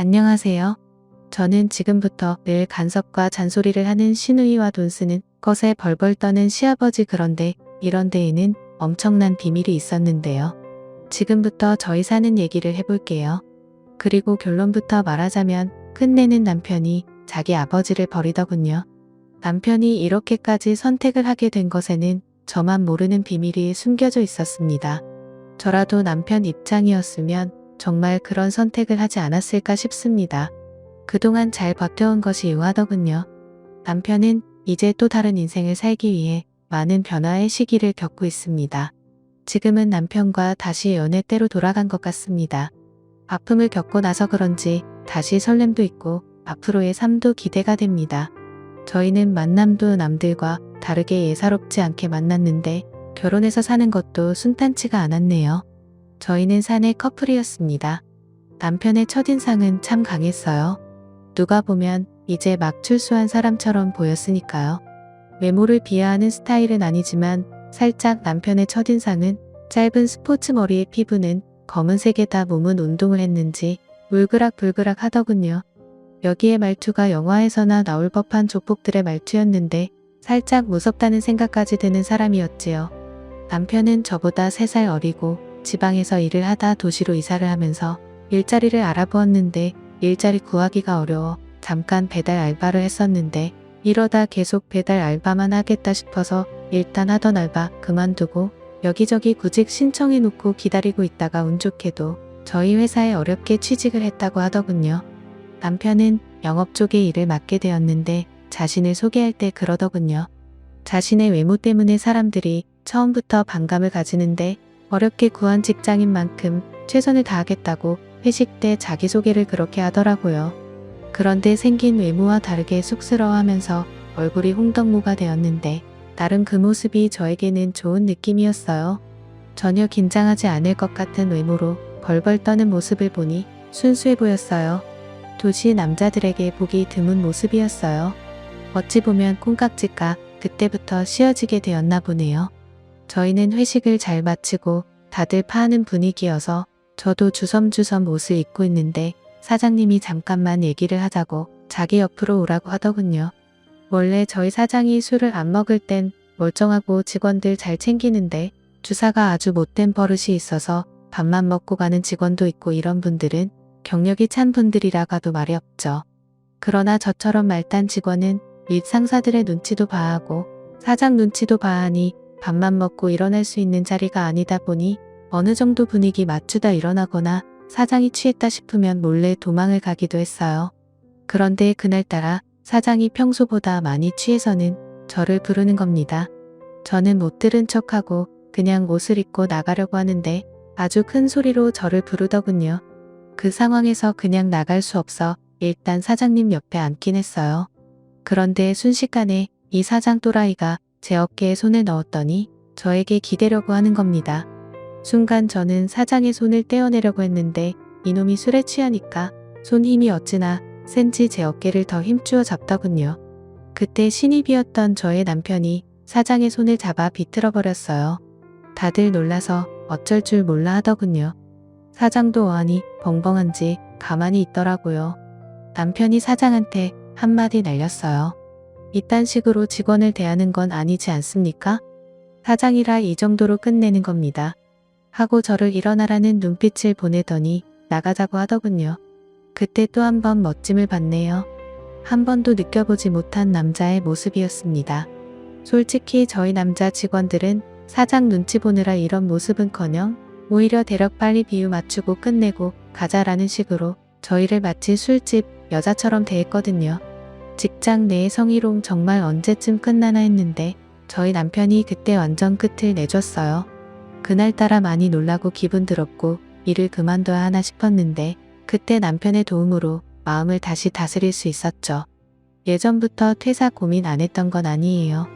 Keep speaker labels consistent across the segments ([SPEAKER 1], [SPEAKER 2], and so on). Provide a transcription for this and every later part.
[SPEAKER 1] 안녕하세요. 저는 지금부터 늘 간섭과 잔소리를 하는 시누이와 돈 쓰는 것에 벌벌 떠는 시아버지, 그런데 이런 데에는 엄청난 비밀이 있었는데요. 지금부터 저희 사는 얘기를 해볼게요. 그리고 결론부터 말하자면 끝내는 남편이 자기 아버지를 버리더군요. 남편이 이렇게까지 선택을 하게 된 것에는 저만 모르는 비밀이 숨겨져 있었습니다. 저라도 남편 입장이었으면 정말 그런 선택을 하지 않았을까 싶습니다. 그동안 잘 버텨온 것이 유하더군요. 남편은 이제 또 다른 인생을 살기 위해 많은 변화의 시기를 겪고 있습니다. 지금은 남편과 다시 연애 때로 돌아간 것 같습니다. 아픔을 겪고 나서 그런지 다시 설렘도 있고 앞으로의 삶도 기대가 됩니다. 저희는 만남도 남들과 다르게 예사롭지 않게 만났는데 결혼해서 사는 것도 순탄치가 않았네요. 저희는 사내 커플이었습니다. 남편의 첫인상은 참 강했어요. 누가 보면 이제 막 출소한 사람처럼 보였으니까요. 외모를 비하하는 스타일은 아니지만 살짝 남편의 첫인상은 짧은 스포츠 머리에 피부는 검은색에다 몸은 운동을 했는지 울그락불그락 하더군요. 여기에 말투가 영화에서나 나올 법한 조폭들의 말투였는데 살짝 무섭다는 생각까지 드는 사람이었지요. 남편은 저보다 3살 어리고 지방에서 일을 하다 도시로 이사를 하면서 일자리를 알아보았는데 일자리 구하기가 어려워 잠깐 배달 알바를 했었는데 이러다 계속 배달 알바만 하겠다 싶어서 일단 하던 알바 그만두고 여기저기 구직 신청해 놓고 기다리고 있다가 운 좋게도 저희 회사에 어렵게 취직을 했다고 하더군요. 남편은 영업 쪽의 일을 맡게 되었는데 자신을 소개할 때 그러더군요. 자신의 외모 때문에 사람들이 처음부터 반감을 가지는데 어렵게 구한 직장인 만큼 최선을 다하겠다고 회식 때 자기소개를 그렇게 하더라고요. 그런데 생긴 외모와 다르게 쑥스러워하면서 얼굴이 홍덕무가 되었는데 나름 그 모습이 저에게는 좋은 느낌이었어요. 전혀 긴장하지 않을 것 같은 외모로 벌벌 떠는 모습을 보니 순수해 보였어요. 도시 남자들에게 보기 드문 모습이었어요. 어찌 보면 콩깍지가 그때부터 씌어지게 되었나 보네요. 저희는 회식을 잘 마치고 다들 파하는 분위기여서 저도 주섬주섬 옷을 입고 있는데 사장님이 잠깐만 얘기를 하자고 자기 옆으로 오라고 하더군요. 원래 저희 사장이 술을 안 먹을 땐 멀쩡하고 직원들 잘 챙기는데 주사가 아주 못된 버릇이 있어서 밥만 먹고 가는 직원도 있고 이런 분들은 경력이 찬 분들이라 가도 말이 없죠. 그러나 저처럼 말단 직원은 윗 상사들의 눈치도 봐야 하고 사장 눈치도 봐야 하니 밥만 먹고 일어날 수 있는 자리가 아니다 보니 어느 정도 분위기 맞추다 일어나거나 사장이 취했다 싶으면 몰래 도망을 가기도 했어요. 그런데 그날따라 사장이 평소보다 많이 취해서는 저를 부르는 겁니다. 저는 못 들은 척하고 그냥 옷을 입고 나가려고 하는데 아주 큰 소리로 저를 부르더군요. 그 상황에서 그냥 나갈 수 없어 일단 사장님 옆에 앉긴 했어요. 그런데 순식간에 이 사장 또라이가 제 어깨에 손을 넣었더니 저에게 기대려고 하는 겁니다. 순간 저는 사장의 손을 떼어내려고 했는데 이놈이 술에 취하니까 손 힘이 어찌나 센지 제 어깨를 더 힘주어 잡더군요. 그때 신입이었던 저의 남편이 사장의 손을 잡아 비틀어 버렸어요. 다들 놀라서 어쩔 줄 몰라 하더군요. 사장도 어안이 벙벙한지 가만히 있더라고요. 남편이 사장한테 한마디 날렸어요. 이딴 식으로 직원을 대하는 건 아니지 않습니까? 사장이라 이 정도로 끝내는 겁니다. 하고 저를 일어나라는 눈빛을 보내더니 나가자고 하더군요. 그때 또 한 번 멋짐을 봤네요. 한 번도 느껴보지 못한 남자의 모습이었습니다. 솔직히 저희 남자 직원들은 사장 눈치 보느라 이런 모습은커녕 오히려 대략 빨리 비유 맞추고 끝내고 가자라는 식으로 저희를 마치 술집 여자처럼 대했거든요. 직장 내의 성희롱 정말 언제쯤 끝나나 했는데 저희 남편이 그때 완전 끝을 내줬어요. 그날따라 많이 놀라고 기분 더럽고 일을 그만둬야 하나 싶었는데 그때 남편의 도움으로 마음을 다시 다스릴 수 있었죠. 예전부터 퇴사 고민 안 했던 건 아니에요.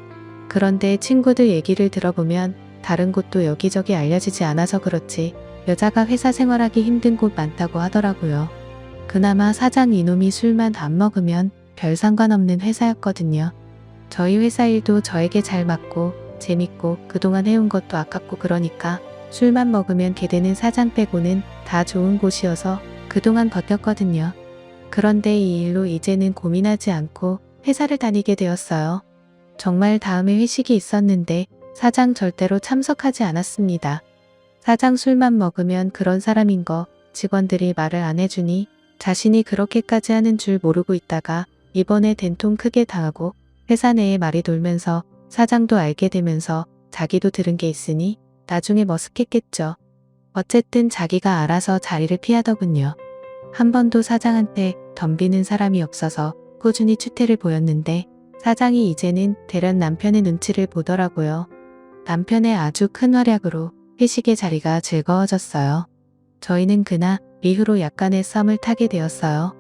[SPEAKER 1] 그런데 친구들 얘기를 들어보면 다른 곳도 여기저기 알려지지 않아서 그렇지 여자가 회사 생활하기 힘든 곳 많다고 하더라고요. 그나마 사장 이놈이 술만 안 먹으면 별 상관없는 회사였거든요. 저희 회사 일도 저에게 잘 맞고 재밌고 그동안 해온 것도 아깝고 그러니까 술만 먹으면 개되는 사장 빼고는 다 좋은 곳이어서 그동안 버텼거든요. 그런데 이 일로 이제는 고민하지 않고 회사를 다니게 되었어요. 정말 다음에 회식이 있었는데 사장 절대로 참석하지 않았습니다. 사장 술만 먹으면 그런 사람인 거 직원들이 말을 안 해주니 자신이 그렇게까지 하는 줄 모르고 있다가 이번에 된통 크게 당하고 회사 내에 말이 돌면서 사장도 알게 되면서 자기도 들은 게 있으니 나중에 머쓱했겠죠. 어쨌든 자기가 알아서 자리를 피하더군요. 한 번도 사장한테 덤비는 사람이 없어서 꾸준히 추태를 보였는데 사장이 이제는 대련 남편의 눈치를 보더라고요. 남편의 아주 큰 활약으로 회식의 자리가 즐거워졌어요. 저희는 그날 이후로 약간의 썸을 타게 되었어요.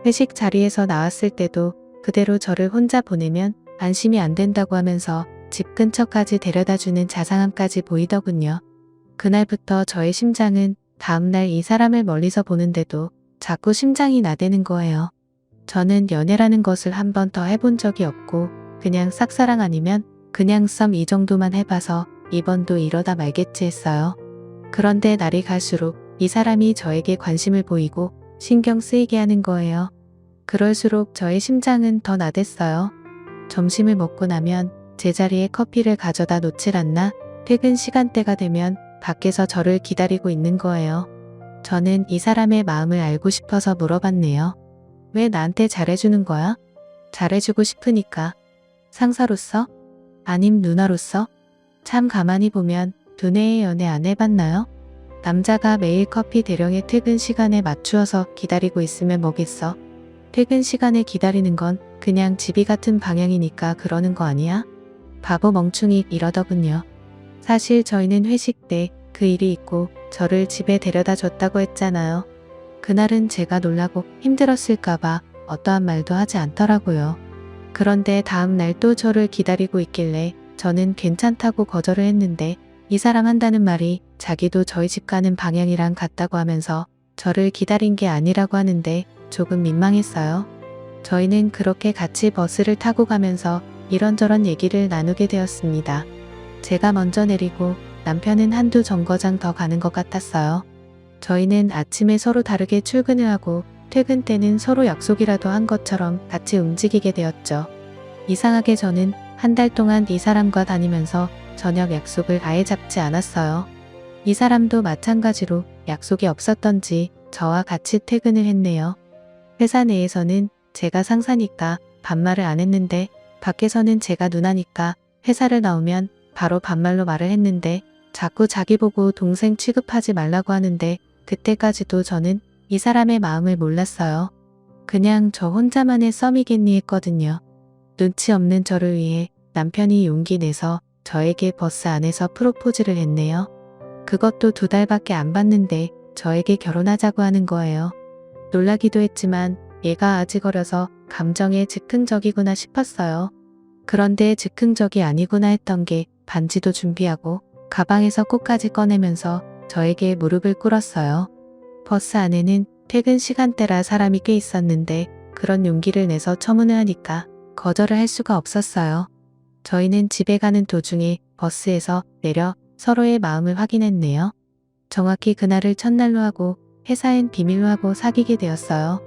[SPEAKER 1] 회식 자리에서 나왔을 때도 그대로 저를 혼자 보내면 안심이 안 된다고 하면서 집 근처까지 데려다주는 자상함까지 보이더군요. 그날부터 저의 심장은 다음날 이 사람을 멀리서 보는데도 자꾸 심장이 나대는 거예요. 저는 연애라는 것을 한 번 더 해본 적이 없고 그냥 싹사랑 아니면 그냥 썸 이 정도만 해봐서 이번도 이러다 말겠지 했어요. 그런데 날이 갈수록 이 사람이 저에게 관심을 보이고 신경 쓰이게 하는 거예요. 그럴수록 저의 심장은 더 나댔어요. 점심을 먹고 나면 제자리에 커피를 가져다 놓질 않나 퇴근 시간대가 되면 밖에서 저를 기다리고 있는 거예요. 저는 이 사람의 마음을 알고 싶어서 물어봤네요. 왜 나한테 잘해주는 거야? 잘해주고 싶으니까. 상사로서? 아님 누나로서? 참 가만히 보면 두뇌의 연애 안 해봤나요? 남자가 매일 커피 대령의 퇴근 시간에 맞추어서 기다리고 있으면 뭐겠어? 퇴근 시간에 기다리는 건 그냥 집이 같은 방향이니까 그러는 거 아니야? 바보 멍충이 이러더군요. 사실 저희는 회식 때 그 일이 있고 저를 집에 데려다 줬다고 했잖아요. 그날은 제가 놀라고 힘들었을까봐 어떠한 말도 하지 않더라고요. 그런데 다음 날 또 저를 기다리고 있길래 저는 괜찮다고 거절을 했는데 이 사람 한다는 말이 자기도 저희 집 가는 방향이랑 같다고 하면서 저를 기다린 게 아니라고 하는데 조금 민망했어요. 저희는 그렇게 같이 버스를 타고 가면서 이런저런 얘기를 나누게 되었습니다. 제가 먼저 내리고 남편은 한두 정거장 더 가는 것 같았어요. 저희는 아침에 서로 다르게 출근을 하고 퇴근 때는 서로 약속이라도 한 것처럼 같이 움직이게 되었죠. 이상하게 저는 한 달 동안 이 사람과 다니면서 저녁 약속을 아예 잡지 않았어요. 이 사람도 마찬가지로 약속이 없었던지 저와 같이 퇴근을 했네요. 회사 내에서는 제가 상사니까 반말을 안 했는데 밖에서는 제가 누나니까 회사를 나오면 바로 반말로 말을 했는데 자꾸 자기 보고 동생 취급하지 말라고 하는데 그때까지도 저는 이 사람의 마음을 몰랐어요. 그냥 저 혼자만의 썸이겠니 했거든요. 눈치 없는 저를 위해 남편이 용기 내서 저에게 버스 안에서 프로포즈를 했네요. 그것도 2달밖에 안 봤는데 저에게 결혼하자고 하는 거예요. 놀라기도 했지만 얘가 아직 어려서 감정에 즉흥적이구나 싶었어요. 그런데 즉흥적이 아니구나 했던 게 반지도 준비하고 가방에서 꽃까지 꺼내면서 저에게 무릎을 꿇었어요. 버스 안에는 퇴근 시간대라 사람이 꽤 있었는데 그런 용기를 내서 처문을 하니까 거절을 할 수가 없었어요. 저희는 집에 가는 도중에 버스에서 내려 서로의 마음을 확인했네요. 정확히 그날을 첫날로 하고 회사엔 비밀로 하고 사귀게 되었어요.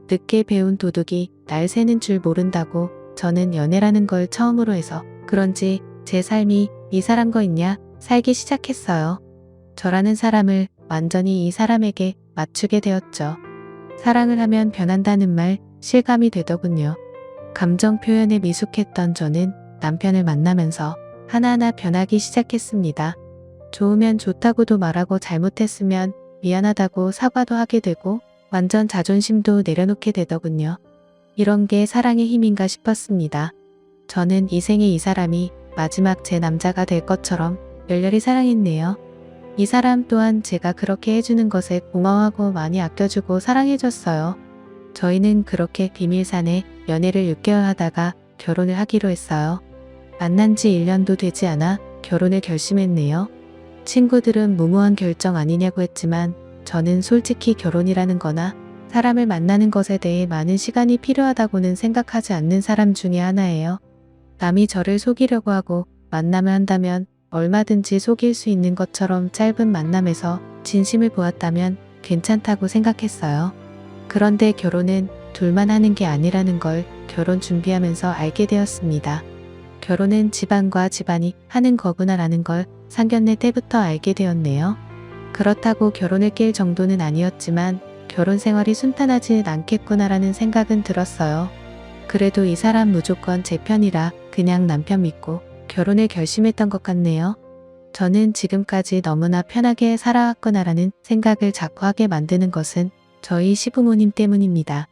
[SPEAKER 1] 늦게 배운 도둑이 날 새는 줄 모른다고 저는 연애라는 걸 처음으로 해서 그런지 제 삶이 이 사람과 있냐 살기 시작했어요. 저라는 사람을 완전히 이 사람에게 맞추게 되었죠. 사랑을 하면 변한다는 말 실감이 되더군요. 감정 표현에 미숙했던 저는 남편을 만나면서 하나하나 변하기 시작했습니다. 좋으면 좋다고도 말하고 잘못했으면 미안하다고 사과도 하게 되고 완전 자존심도 내려놓게 되더군요. 이런 게 사랑의 힘인가 싶었습니다. 저는 이 생에 이 사람이 마지막 제 남자가 될 것처럼 열렬히 사랑했네요. 이 사람 또한 제가 그렇게 해주는 것에 고마워하고 많이 아껴주고 사랑해줬어요. 저희는 그렇게 비밀산에 연애를 6개월 하다가 결혼을 하기로 했어요. 만난 지 1년도 되지 않아 결혼을 결심했네요. 친구들은 무모한 결정 아니냐고 했지만 저는 솔직히 결혼이라는 거나 사람을 만나는 것에 대해 많은 시간이 필요하다고는 생각하지 않는 사람 중에 하나예요. 남이 저를 속이려고 하고 만남을 한다면 얼마든지 속일 수 있는 것처럼 짧은 만남에서 진심을 보았다면 괜찮다고 생각했어요. 그런데 결혼은 둘만 하는 게 아니라는 걸 결혼 준비하면서 알게 되었습니다. 결혼은 집안과 집안이 하는 거구나라는 걸 상견례 때부터 알게 되었네요. 그렇다고 결혼을 깰 정도는 아니었지만 결혼 생활이 순탄하진 않겠구나라는 생각은 들었어요. 그래도 이 사람 무조건 제 편이라 그냥 남편 믿고 결혼을 결심했던 것 같네요. 저는 지금까지 너무나 편하게 살아왔구나라는 생각을 자꾸 하게 만드는 것은 저희 시부모님 때문입니다.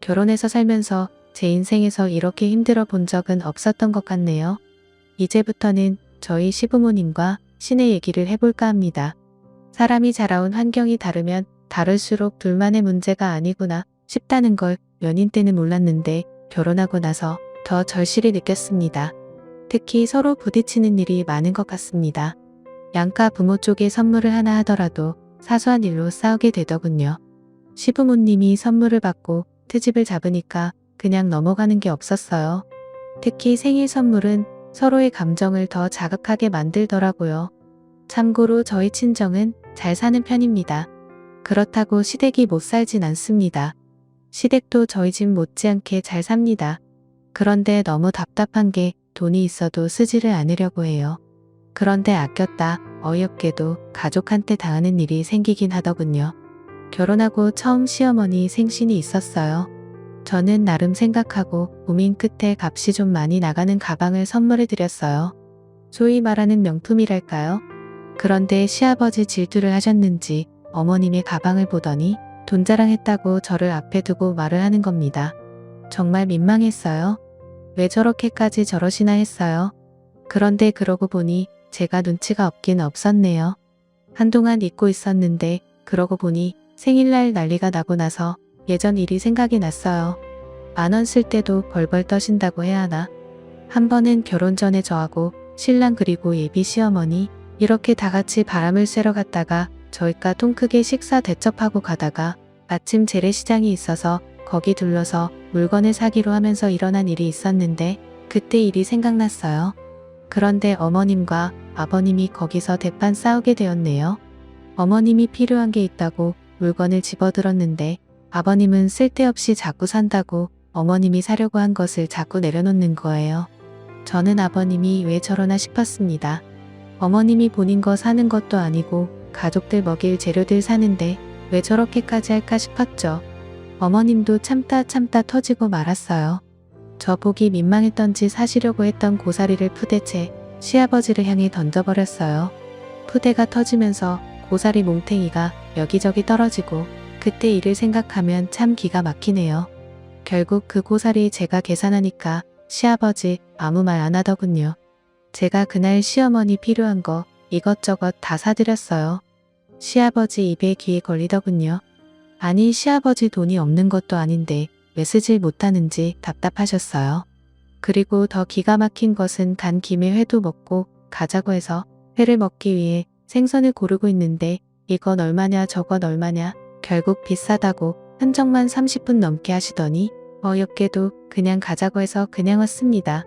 [SPEAKER 1] 결혼해서 살면서 제 인생에서 이렇게 힘들어 본 적은 없었던 것 같네요. 이제부터는 저희 시부모님과 신의 얘기를 해볼까 합니다. 사람이 자라온 환경이 다르면 다를수록 둘만의 문제가 아니구나 싶다는 걸 연인 때는 몰랐는데 결혼하고 나서 더 절실히 느꼈습니다. 특히 서로 부딪히는 일이 많은 것 같습니다. 양가 부모 쪽에 선물을 하나 하더라도 사소한 일로 싸우게 되더군요. 시부모님이 선물을 받고 트집을 잡으니까 그냥 넘어가는 게 없었어요. 특히 생일 선물은 서로의 감정을 더 자극하게 만들더라고요. 참고로 저희 친정은 잘 사는 편입니다. 그렇다고 시댁이 못 살진 않습니다. 시댁도 저희 집 못지않게 잘 삽니다. 그런데 너무 답답한 게 돈이 있어도 쓰지를 않으려고 해요. 그런데 아꼈다 어이없게도 가족한테 당하는 일이 생기긴 하더군요. 결혼하고 처음 시어머니 생신이 있었어요. 저는 나름 생각하고 고민 끝에 값이 좀 많이 나가는 가방을 선물해 드렸어요. 소위 말하는 명품이랄까요? 그런데 시아버지 질투를 하셨는지 어머님의 가방을 보더니 돈 자랑했다고 저를 앞에 두고 말을 하는 겁니다. 정말 민망했어요. 왜 저렇게까지 저러시나 했어요. 그런데 그러고 보니 제가 눈치가 없긴 없었네요. 한동안 잊고 있었는데 그러고 보니 생일날 난리가 나고 나서 예전 일이 생각이 났어요. 10,000원 쓸 때도 벌벌 떠신다고 해야 하나. 한 번은 결혼 전에 저하고 신랑 그리고 예비 시어머니 이렇게 다 같이 바람을 쐬러 갔다가 저희가 통 크게 식사 대접하고 가다가 마침 재래시장이 있어서 거기 둘러서 물건을 사기로 하면서 일어난 일이 있었는데 그때 일이 생각났어요. 그런데 어머님과 아버님이 거기서 대판 싸우게 되었네요. 어머님이 필요한 게 있다고 물건을 집어들었는데 아버님은 쓸데없이 자꾸 산다고 어머님이 사려고 한 것을 자꾸 내려놓는 거예요. 저는 아버님이 왜 저러나 싶었습니다. 어머님이 본인 거 사는 것도 아니고 가족들 먹일 재료들 사는데 왜 저렇게까지 할까 싶었죠. 어머님도 참다 터지고 말았어요. 저 보기 민망했던지 사시려고 했던 고사리를 푸대 채 시아버지를 향해 던져버렸어요. 푸대가 터지면서 고사리 몽탱이가 여기저기 떨어지고 그때 일을 생각하면 참 기가 막히네요. 결국 그 고사리 제가 계산하니까 시아버지 아무 말 안 하더군요. 제가 그날 시어머니 필요한 거 이것저것 다 사드렸어요. 시아버지 입에 귀에 걸리더군요. 아니 시아버지 돈이 없는 것도 아닌데 왜 쓰질 못하는지 답답하셨어요. 그리고 더 기가 막힌 것은 간 김에 회도 먹고 가자고 해서 회를 먹기 위해 생선을 고르고 있는데 이건 얼마냐 저건 얼마냐 결국 비싸다고 한정만 30분 넘게 하시더니 어이없게도 그냥 가자고 해서 그냥 왔습니다.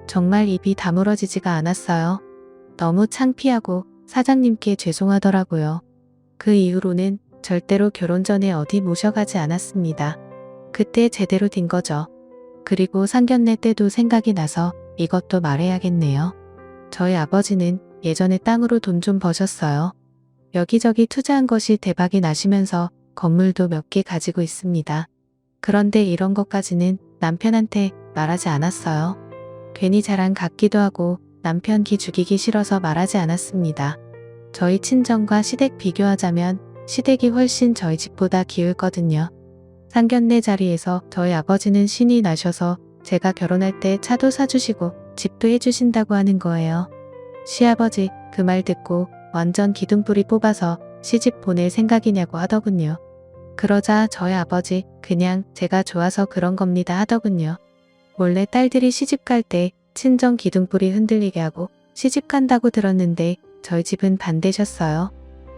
[SPEAKER 1] 정말 입이 다물어지지가 않았어요. 너무 창피하고 사장님께 죄송하더라고요. 그 이후로는 절대로 결혼 전에 어디 모셔가지 않았습니다. 그때 제대로 된 거죠. 그리고 상견례 때도 생각이 나서 이것도 말해야겠네요. 저희 아버지는 예전에 땅으로 돈 좀 버셨어요. 여기저기 투자한 것이 대박이 나시면서 건물도 몇 개 가지고 있습니다. 그런데 이런 것까지는 남편한테 말하지 않았어요. 괜히 자랑 같기도 하고 남편 기 죽이기 싫어서 말하지 않았습니다. 저희 친정과 시댁 비교하자면 시댁이 훨씬 저희 집보다 기울거든요. 상견례 자리에서 저희 아버지는 신이 나셔서 제가 결혼할 때 차도 사주시고 집도 해주신다고 하는 거예요. 시아버지 그 말 듣고 완전 기둥뿌리 뽑아서 시집 보낼 생각이냐고 하더군요. 그러자 저희 아버지 그냥 제가 좋아서 그런 겁니다 하더군요. 원래 딸들이 시집 갈 때 친정 기둥뿌리 흔들리게 하고 시집 간다고 들었는데 저희 집은 반대셨어요.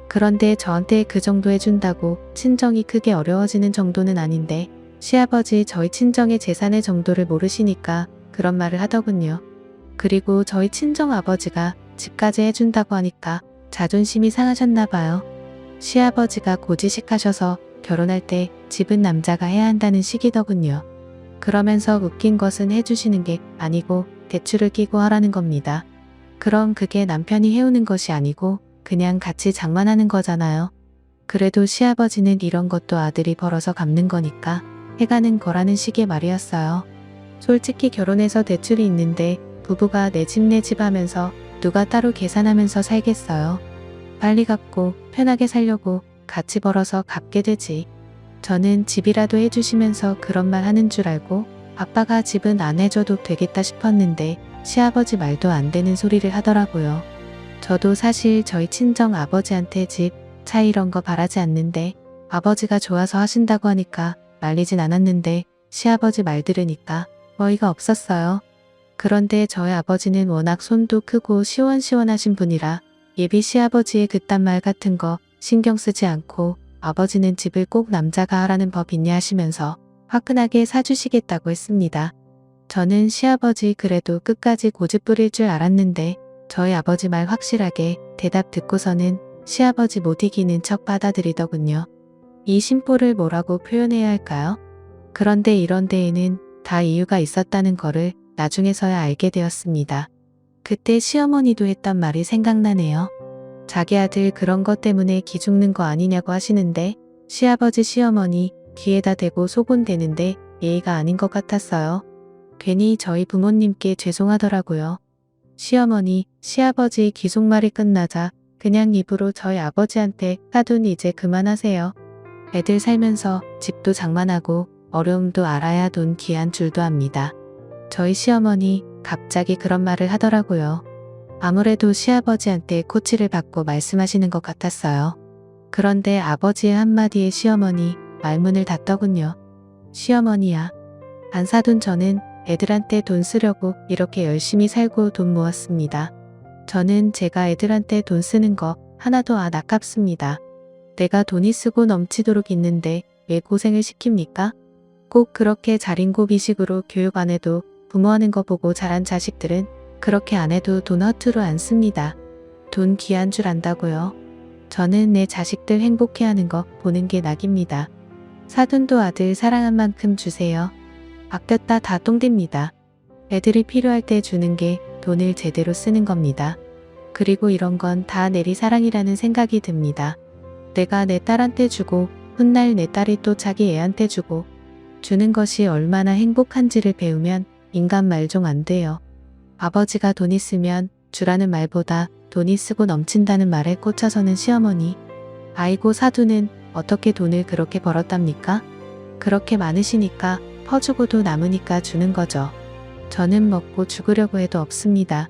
[SPEAKER 1] 그런데 저한테 그 정도 해준다고 친정이 크게 어려워지는 정도는 아닌데 시아버지 저희 친정의 재산의 정도를 모르시니까 그런 말을 하더군요. 그리고 저희 친정 아버지가 집까지 해준다고 하니까 자존심이 상하셨나 봐요. 시아버지가 고지식하셔서 결혼할 때 집은 남자가 해야 한다는 식이더군요. 그러면서 웃긴 것은 해주시는 게 아니고 대출을 끼고 하라는 겁니다. 그럼 그게 남편이 해오는 것이 아니고 그냥 같이 장만하는 거잖아요. 그래도 시아버지는 이런 것도 아들이 벌어서 갚는 거니까 해가는 거라는 식의 말이었어요. 솔직히 결혼해서 대출이 있는데 부부가 내 집 하면서 누가 따로 계산하면서 살겠어요. 빨리 갚고 편하게 살려고 같이 벌어서 갚게 되지. 저는 집이라도 해주시면서 그런 말 하는 줄 알고 아빠가 집은 안 해줘도 되겠다 싶었는데 시아버지 말도 안 되는 소리를 하더라고요. 저도 사실 저희 친정 아버지한테 집, 차 이런 거 바라지 않는데 아버지가 좋아서 하신다고 하니까 말리진 않았는데 시아버지 말 들으니까 어이가 없었어요. 그런데 저희 아버지는 워낙 손도 크고 시원시원하신 분이라 예비 시아버지의 그딴 말 같은 거 신경 쓰지 않고 아버지는 집을 꼭 남자가 하라는 법 있냐 하시면서 화끈하게 사주시겠다고 했습니다. 저는 시아버지 그래도 끝까지 고집 부릴 줄 알았는데 저희 아버지 말 확실하게 대답 듣고서는 시아버지 못 이기는 척 받아들이더군요. 이 심보를 뭐라고 표현해야 할까요? 그런데 이런 데에는 다 이유가 있었다는 거를 나중에서야 알게 되었습니다. 그때 시어머니도 했던 말이 생각나네요. 자기 아들 그런 것 때문에 기죽는 거 아니냐고 하시는데 시아버지 시어머니 귀에다 대고 소곤대는데 예의가 아닌 것 같았어요. 괜히 저희 부모님께 죄송하더라고요. 시어머니, 시아버지 귀속말이 끝나자 그냥 입으로 저희 아버지한테 사돈 이제 그만하세요. 애들 살면서 집도 장만하고 어려움도 알아야 돈 귀한 줄도 압니다. 저희 시어머니 갑자기 그런 말을 하더라고요. 아무래도 시아버지한테 코치를 받고 말씀하시는 것 같았어요. 그런데 아버지의 한마디에 시어머니 말문을 닫더군요. 시어머니야. 안 사둔 저는 애들한테 돈 쓰려고 이렇게 열심히 살고 돈 모았습니다. 저는 제가 애들한테 돈 쓰는 거 하나도 안 아깝습니다. 내가 돈이 쓰고 넘치도록 있는데 왜 고생을 시킵니까? 꼭 그렇게 자린고비식으로 교육 안 해도 부모하는 거 보고 자란 자식들은 그렇게 안 해도 돈 허투루 안 씁니다. 돈 귀한 줄 안다고요. 저는 내 자식들 행복해하는 거 보는 게 낙입니다. 사돈도 아들 사랑한 만큼 주세요. 아꼈다 다 똥됩니다. 애들이 필요할 때 주는 게 돈을 제대로 쓰는 겁니다. 그리고 이런 건 다 내리 사랑이라는 생각이 듭니다. 내가 내 딸한테 주고 훗날 내 딸이 또 자기 애한테 주고 주는 것이 얼마나 행복한지를 배우면 인간 말종 안 돼요. 아버지가 돈 있으면 주라는 말보다 돈이 쓰고 넘친다는 말에 꽂혀서는 시어머니. 아이고 사두는 어떻게 돈을 그렇게 벌었답니까? 그렇게 많으시니까 퍼주고도 남으니까 주는 거죠. 저는 먹고 죽으려고 해도 없습니다.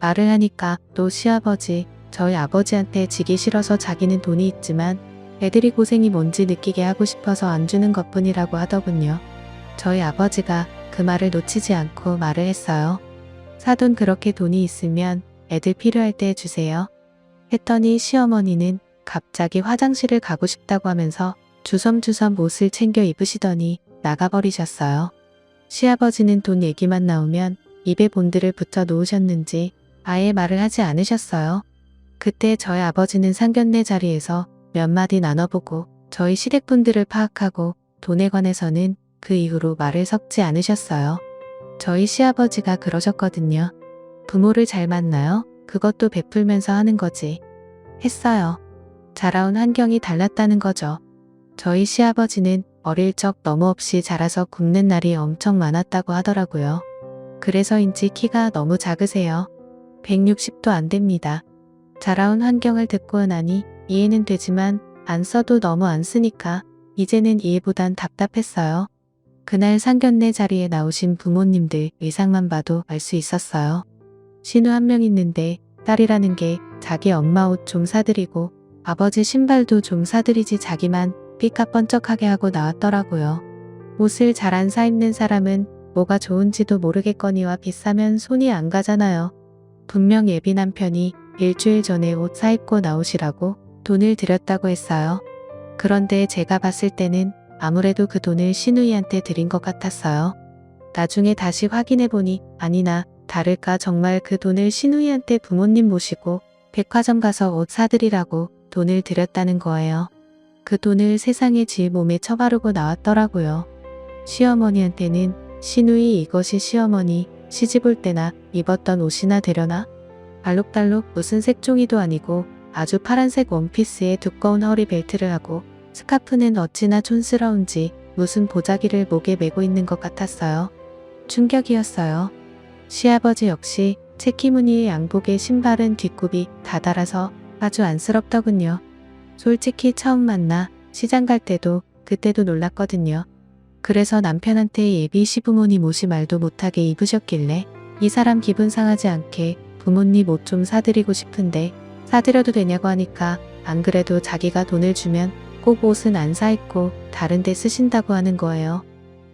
[SPEAKER 1] 말을 하니까 또 시아버지, 저희 아버지한테 지기 싫어서 자기는 돈이 있지만 애들이 고생이 뭔지 느끼게 하고 싶어서 안 주는 것뿐이라고 하더군요. 저희 아버지가 그 말을 놓치지 않고 말을 했어요. 사돈 그렇게 돈이 있으면 애들 필요할 때 주세요. 했더니 시어머니는 갑자기 화장실을 가고 싶다고 하면서 주섬주섬 옷을 챙겨 입으시더니 나가버리셨어요. 시아버지는 돈 얘기만 나오면 입에 본드를 붙여 놓으셨는지 아예 말을 하지 않으셨어요. 그때 저희 아버지는 상견례 자리에서 몇 마디 나눠보고 저희 시댁분들을 파악하고 돈에 관해서는 그 이후로 말을 섞지 않으셨어요. 저희 시아버지가 그러셨거든요. 부모를 잘 만나요? 그것도 베풀면서 하는 거지. 했어요. 자라온 환경이 달랐다는 거죠. 저희 시아버지는 어릴 적 너무 없이 자라서 굶는 날이 엄청 많았다고 하더라고요. 그래서인지 키가 너무 작으세요. 160도 안 됩니다. 자라온 환경을 듣고 나니 이해는 되지만 안 써도 너무 안 쓰니까 이제는 이해보단 답답했어요. 그날 상견례 자리에 나오신 부모님들 의상만 봐도 알 수 있었어요. 신우 한 명 있는데 딸이라는 게 자기 엄마 옷 좀 사드리고 아버지 신발도 좀 사드리지 자기만 삐까뻔쩍하게 하고 나왔더라고요. 옷을 잘 안 사입는 사람은 뭐가 좋은지도 모르겠거니와 비싸면 손이 안 가잖아요. 분명 예비 남편이 일주일 전에 옷 사입고 나오시라고 돈을 드렸다고 했어요. 그런데 제가 봤을 때는 아무래도 그 돈을 시누이한테 드린 것 같았어요. 나중에 다시 확인해보니 아니나 다를까 정말 그 돈을 시누이한테 부모님 모시고 백화점 가서 옷 사드리라고 돈을 드렸다는 거예요. 그 돈을 세상에 지 몸에 처바르고 나왔더라고요. 시어머니한테는 시누이 이것이 시어머니 시집 올 때나 입었던 옷이나 되려나? 알록달록 무슨 색종이도 아니고 아주 파란색 원피스에 두꺼운 허리 벨트를 하고 스카프는 어찌나 촌스러운지 무슨 보자기를 목에 메고 있는 것 같았어요. 충격이었어요. 시아버지 역시 체키무늬의 양복에 신발은 뒷굽이 다 달아서 아주 안쓰럽더군요. 솔직히 처음 만나 시장 갈 때도 그때도 놀랐거든요. 그래서 남편한테 예비 시부모님 옷이 말도 못하게 입으셨길래 이 사람 기분 상하지 않게 부모님 옷 좀 사드리고 싶은데 사드려도 되냐고 하니까 안 그래도 자기가 돈을 주면 꼭 옷은 안 사 입고 다른 데 쓰신다고 하는 거예요.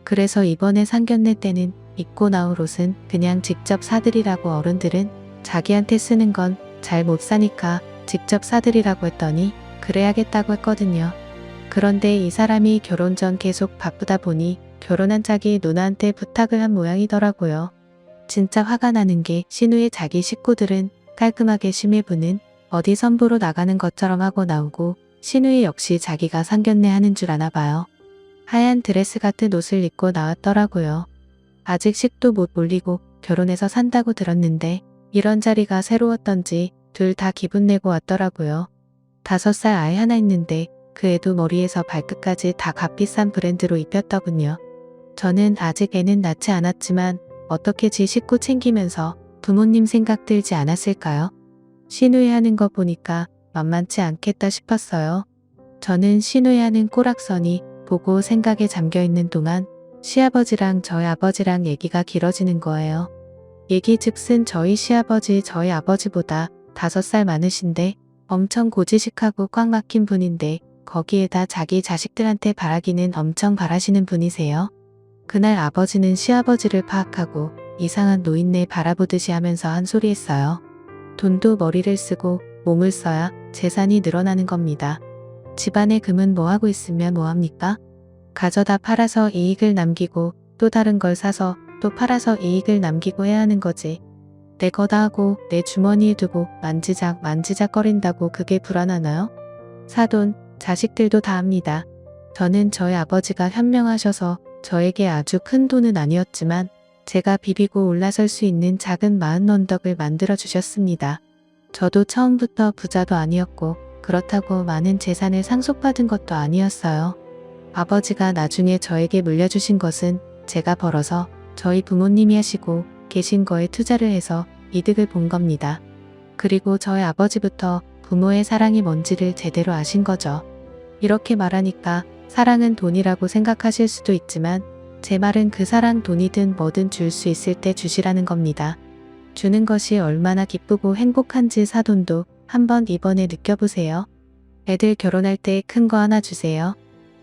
[SPEAKER 1] 그래서 이번에 상견례 때는 입고 나올 옷은 그냥 직접 사드리라고 어른들은 자기한테 쓰는 건 잘 못 사니까 직접 사드리라고 했더니 그래야겠다고 했거든요. 그런데 이 사람이 결혼 전 계속 바쁘다 보니 결혼한 자기 누나한테 부탁을 한 모양이더라고요. 진짜 화가 나는 게 신우의 자기 식구들은 깔끔하게 심일부는 어디 선보러 나가는 것처럼 하고 나오고 신우이 역시 자기가 상견례 하는 줄 아나 봐요. 하얀 드레스 같은 옷을 입고 나왔더라고요. 아직 식도 못 올리고 결혼해서 산다고 들었는데 이런 자리가 새로웠던지 둘 다 기분 내고 왔더라고요. 5살 아이 하나 있는데 그 애도 머리에서 발끝까지 다 값비싼 브랜드로 입혔더군요. 저는 아직 애는 낳지 않았지만 어떻게 지 식구 챙기면서 부모님 생각 들지 않았을까요? 시누이 하는 거 보니까 만만치 않겠다 싶었어요. 저는 시누이 하는 꼬락서니 보고 생각에 잠겨있는 동안 시아버지랑 저희 아버지랑 얘기가 길어지는 거예요. 얘기 즉슨 저희 시아버지 저희 아버지보다 5살 많으신데 엄청 고지식하고 꽉 막힌 분인데 거기에다 자기 자식들한테 바라기는 엄청 바라시는 분이세요. 그날 아버지는 시아버지를 파악하고 이상한 노인네 바라보듯이 하면서 한 소리 했어요. 돈도 머리를 쓰고 몸을 써야 재산이 늘어나는 겁니다. 집안에 금은 뭐하고 있으면 뭐합니까? 가져다 팔아서 이익을 남기고 또 다른 걸 사서 또 팔아서 이익을 남기고 해야 하는 거지. 내 거다 하고 내 주머니에 두고 만지작 거린다고 그게 불안하나요? 사돈, 자식들도 다 합니다. 저는 저희 아버지가 현명하셔서 저에게 아주 큰 돈은 아니었지만 제가 비비고 올라설 수 있는 작은 마흔 언덕을 만들어 주셨습니다. 저도 처음부터 부자도 아니었고 그렇다고 많은 재산을 상속받은 것도 아니었어요. 아버지가 나중에 저에게 물려주신 것은 제가 벌어서 저희 부모님이 하시고 계신 거에 투자를 해서 이득을 본 겁니다. 그리고 저희 아버지부터 부모의 사랑이 뭔지를 제대로 아신 거죠. 이렇게 말하니까 사랑은 돈이라고 생각하실 수도 있지만 제 말은 그 사랑 돈이든 뭐든 줄 수 있을 때 주시라는 겁니다. 주는 것이 얼마나 기쁘고 행복한지 사돈도 한번 이번에 느껴보세요. 애들 결혼할 때 큰 거 하나 주세요.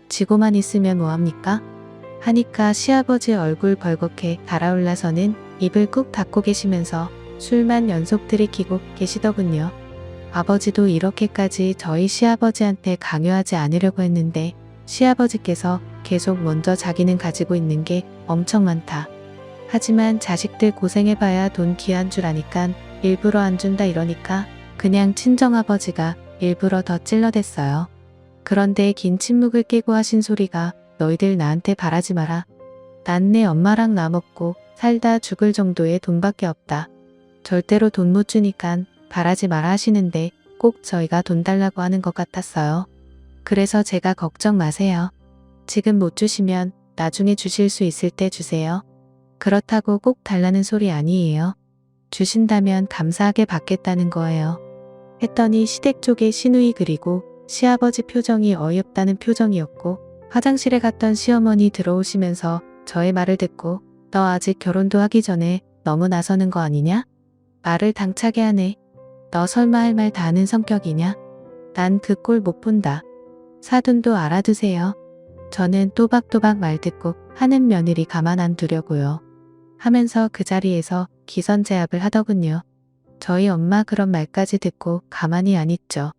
[SPEAKER 1] 지고만 있으면 뭐합니까? 하니까 시아버지 얼굴 벌겋게 달아올라서는 입을 꾹 닫고 계시면서 술만 연속 들이키고 계시더군요. 아버지도 이렇게까지 저희 시아버지한테 강요하지 않으려고 했는데 시아버지께서 계속 먼저 자기는 가지고 있는 게 엄청 많다. 하지만 자식들 고생해봐야 돈 귀한 줄 아니깐 일부러 안 준다 이러니까 그냥 친정아버지가 일부러 더 찔러댔어요. 그런데 긴 침묵을 깨고 하신 소리가 너희들 나한테 바라지 마라. 난 내 엄마랑 나 먹고 살다 죽을 정도의 돈밖에 없다. 절대로 돈 못 주니깐 바라지 마라 하시는데 꼭 저희가 돈 달라고 하는 것 같았어요. 그래서 제가 걱정 마세요. 지금 못 주시면 나중에 주실 수 있을 때 주세요. 그렇다고 꼭 달라는 소리 아니에요. 주신다면 감사하게 받겠다는 거예요. 했더니 시댁 쪽의 시누이 그리고 시아버지 표정이 어이없다는 표정이었고 화장실에 갔던 시어머니 들어오시면서 저의 말을 듣고 너 아직 결혼도 하기 전에 너무 나서는 거 아니냐? 말을 당차게 하네. 너 설마 할 말 다 하는 성격이냐? 난 그 꼴 못 본다. 사돈도 알아두세요. 저는 또박또박 말 듣고 하는 며느리 가만 안 두려고요. 하면서 그 자리에서 기선제압을 하더군요. 저희 엄마 그런 말까지 듣고 가만히 안 있죠.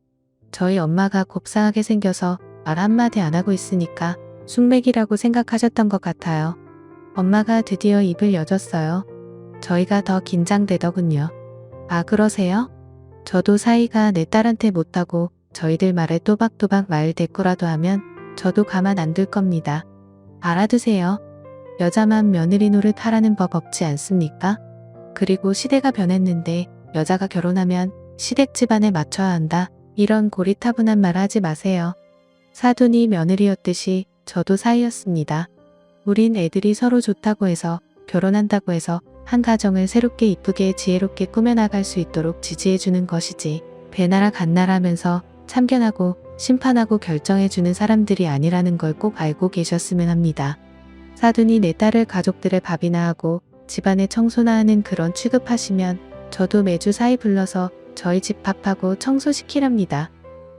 [SPEAKER 1] 저희 엄마가 곱상하게 생겨서 말 한마디 안 하고 있으니까 숙맥이라고 생각하셨던 것 같아요. 엄마가 드디어 입을 여줬어요. 저희가 더 긴장되더군요. 아 그러세요? 저도 사이가 내 딸한테 못하고 저희들 말에 또박또박 말 대꾸라도 하면 저도 가만 안 둘 겁니다. 알아두세요. 여자만 며느리 노릇 하라는 법 없지 않습니까? 그리고 시대가 변했는데 여자가 결혼하면 시댁 집안에 맞춰야 한다. 이런 고리타분한 말 하지 마세요. 사돈이 며느리였듯이 저도 사이였습니다. 우린 애들이 서로 좋다고 해서 결혼한다고 해서 한 가정을 새롭게 이쁘게 지혜롭게 꾸며나갈 수 있도록 지지해주는 것이지 배나라 간나라 하면서 참견하고 심판하고 결정해주는 사람들이 아니라는 걸 꼭 알고 계셨으면 합니다. 사돈이 내 딸을 가족들의 밥이나 하고 집안에 청소나 하는 그런 취급하시면 저도 매주 사이 불러서 저희 집 밥하고 청소시키랍니다.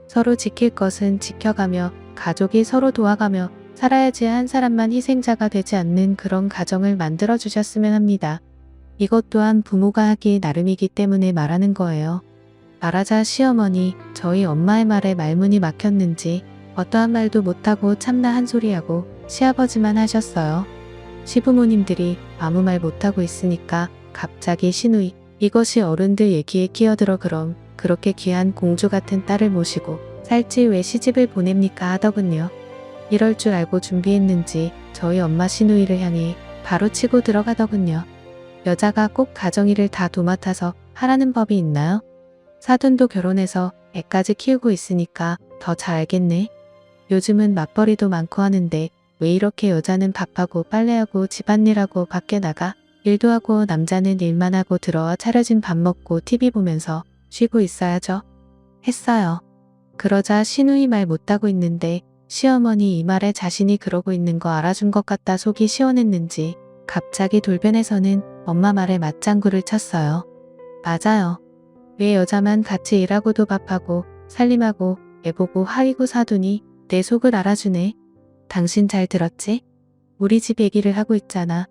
[SPEAKER 1] 서로 지킬 것은 지켜가며 가족이 서로 도와가며 살아야지 한 사람만 희생자가 되지 않는 그런 가정을 만들어 주셨으면 합니다. 이것 또한 부모가 하기 나름이기 때문에 말하는 거예요. 말하자 시어머니 저희 엄마의 말에 말문이 막혔는지 어떠한 말도 못하고 참나 한 소리하고 시아버지만 하셨어요. 시부모님들이 아무 말 못하고 있으니까 갑자기 시누이 이것이 어른들 얘기에 끼어들어 그럼 그렇게 귀한 공주 같은 딸을 모시고 살지 왜 시집을 보냅니까 하더군요. 이럴 줄 알고 준비했는지 저희 엄마 시누이를 향해 바로 치고 들어가더군요. 여자가 꼭 가정일을 다 도맡아서 하라는 법이 있나요? 사돈도 결혼해서 애까지 키우고 있으니까 더 잘 알겠네. 요즘은 맞벌이도 많고 하는데 왜 이렇게 여자는 밥하고 빨래하고 집안일하고 밖에 나가 일도 하고 남자는 일만 하고 들어와 차려진 밥 먹고 TV 보면서 쉬고 있어야죠. 했어요. 그러자 시누이 말 못하고 있는데 시어머니 이 말에 자신이 그러고 있는 거 알아준 것 같다 속이 시원했는지 갑자기 돌변해서는 엄마 말에 맞장구를 쳤어요. 맞아요. 왜 여자만 같이 일하고도 밥하고 살림하고 애보고 하이고 사두니 내 속을 알아주네. 당신 잘 들었지? 우리 집 얘기를 하고 있잖아.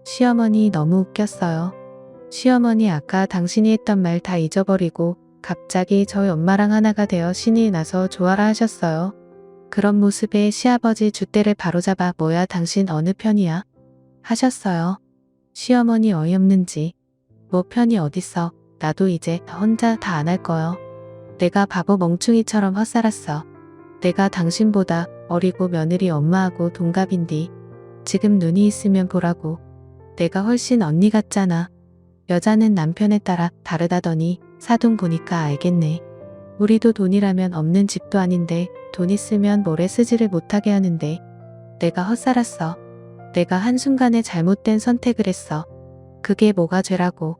[SPEAKER 1] 시어머니 너무 웃겼어요. 시어머니 아까 당신이 했던 말 다 잊어버리고 갑자기 저희 엄마랑 하나가 되어 신이 나서 좋아라 하셨어요. 그런 모습에 시아버지 줏대를 바로잡아 뭐야 당신 어느 편이야? 하셨어요. 시어머니 어이없는지. 뭐 편이 어딨어. 나도 이제 혼자 다 안 할 거요. 내가 바보 멍충이처럼 헛살았어. 내가 당신보다 어리고 며느리 엄마하고 동갑인디. 지금 눈이 있으면 보라고. 내가 훨씬 언니 같잖아. 여자는 남편에 따라 다르다더니 사돈 보니까 알겠네. 우리도 돈이라면 없는 집도 아닌데 돈 있으면 뭐래 쓰지를 못하게 하는데 내가 헛살았어. 내가 한순간에 잘못된 선택을 했어. 그게 뭐가 죄라고.